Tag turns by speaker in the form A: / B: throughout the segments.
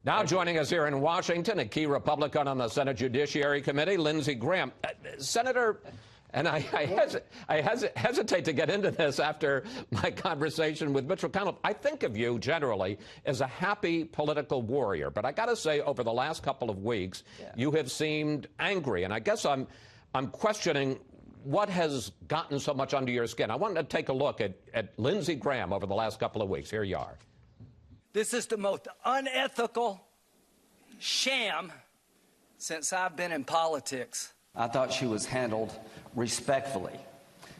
A: Now joining us here in Washington, a key Republican on the Senate Judiciary Committee, Lindsey Graham. Senator, and I hesitate to get into this after my conversation with Mitch McConnell. I think of you generally as a happy political warrior, but I got to say, over the last couple of weeks, you have seemed angry, and I guess I'm questioning what has gotten so much under your skin. I wanted to take a look at Lindsey Graham over the last couple of weeks. Here you are.
B: This is the most unethical sham since I've been in politics. I thought she was handled respectfully.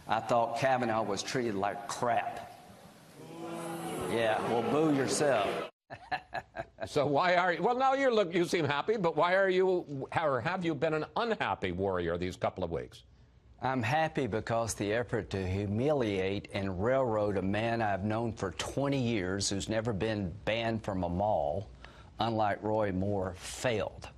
B: I thought Kavanaugh was treated like crap. Yeah, well, boo yourself.
A: So why are you, well, now you seem happy, but why are you, or have you been an unhappy warrior these couple of weeks?
B: I'm happy because the effort to humiliate and railroad a man I've known for 20 years who's never been banned from a mall, unlike Roy Moore, failed.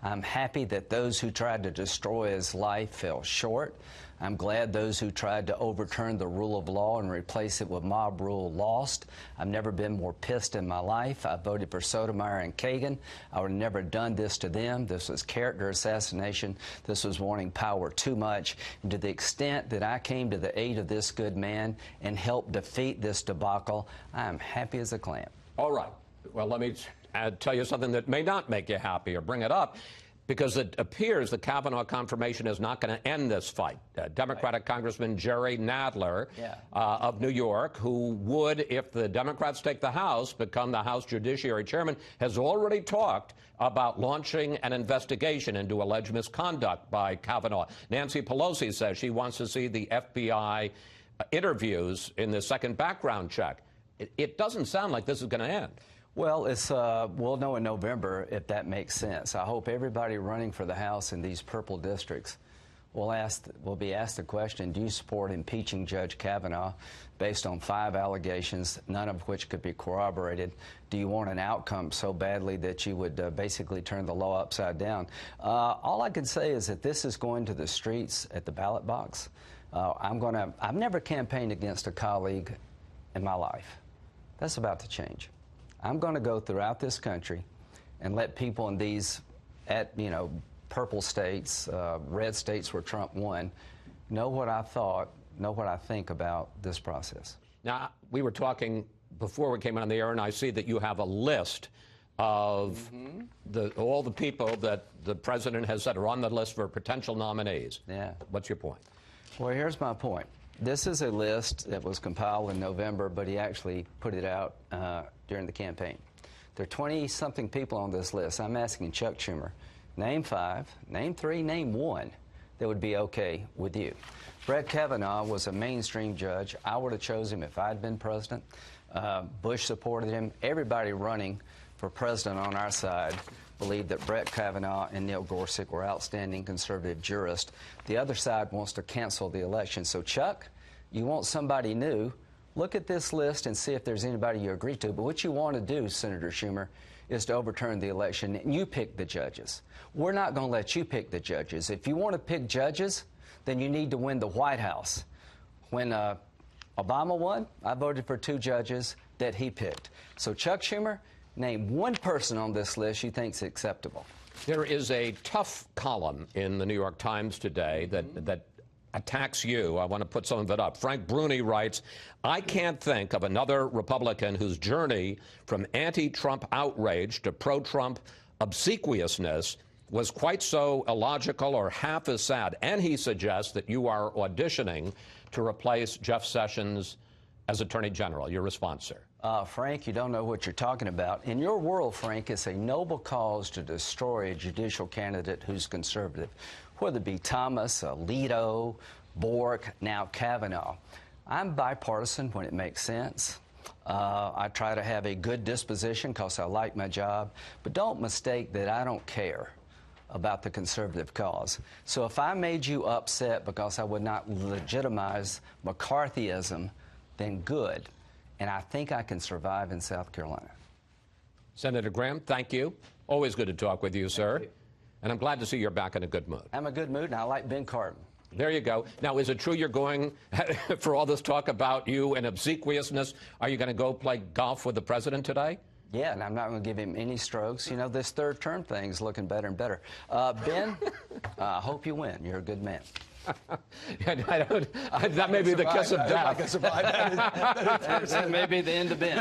B: I'm happy that those who tried to destroy his life fell short. I'm glad those who tried to overturn the rule of law and replace it with mob rule lost. I've never been more pissed in my life. I voted for Sotomayor and Kagan. I would have never done this to them. This was character assassination. This was wanting power too much. And to the extent that I came to the aid of this good man and helped defeat this debacle, I am happy as a clam.
A: All right. Well, let me tell you something that may not make you happy or bring it up, because it appears the Kavanaugh confirmation is not going to end this fight. Democratic Congressman Jerry Nadler of New York, who would, if the Democrats take the House, become the House Judiciary Chairman, has already talked about launching an investigation into alleged misconduct by Kavanaugh. Nancy Pelosi says she wants to see the FBI interviews in the second background check. It doesn't sound like this is going to end.
B: Well, we'll know in November if that makes sense. I hope everybody running for the House in these purple districts will be asked the question, do you support impeaching Judge Kavanaugh based on 5 allegations, none of which could be corroborated? Do you want an outcome so badly that you would basically turn the law upside down? All I can say is that this is going to the streets at the ballot box. I've never campaigned against a colleague in my life. That's about to change. I'm going to go throughout this country and let people in these, purple states, red states where Trump won, know what I thought, know what I think about this process.
A: Now, we were talking before we came on the air, and I see that you have a list of all the people that the president has said are on the list for potential nominees.
B: Yeah.
A: What's your point?
B: Well, here's my point. This is a list that was compiled in November, but he actually put it out during the campaign. There are 20-something people on this list. I'm asking Chuck Schumer, name 5, name 3, name 1 that would be okay with you. Brett Kavanaugh was a mainstream judge. I would have chosen him if I'd been president. Bush supported him. Everybody running for president on our side believed that Brett Kavanaugh and Neil Gorsuch were outstanding conservative jurists. The other side wants to cancel the election. So, Chuck, you want somebody new. Look at this list and see if there's anybody you agree to. But what you want to do, Senator Schumer, is to overturn the election, and you pick the judges. We're not going to let you pick the judges. If you want to pick judges, then you need to win the White House. When Obama won, I voted for 2 judges that he picked. So, Chuck Schumer, name 1 person on this list you think's acceptable.
A: There is a tough column in the New York Times today that attacks you. I want to put some of it up. Frank Bruni writes, I can't think of another Republican whose journey from anti-Trump outrage to pro-Trump obsequiousness was quite so illogical or half as sad. And he suggests that you are auditioning to replace Jeff Sessions as Attorney General. Your response, sir?
B: Frank, you don't know what you're talking about. In your world, Frank, it's a noble cause to destroy a judicial candidate who's conservative, whether it be Thomas, Alito, Bork, now Kavanaugh. I'm bipartisan when it makes sense. I try to have a good disposition because I like my job, but don't mistake that I don't care about the conservative cause. So if I made you upset because I would not legitimize McCarthyism, then good. And I think I can survive in South Carolina.
A: Senator Graham, thank you. Always good to talk with you, sir. And I'm glad to see you're back in a good mood.
B: I'm in a good mood, and I like Ben Cardin.
A: There you go. Now, is it true you're going, for all this talk about you and obsequiousness, are you going to go play golf with the president today?
B: Yeah, and I'm not going to give him any strokes. You know, this third term thing is looking better and better. Ben, I hope you win. You're a good man.
A: That may be the kiss of death.
B: That may be the end of Ben.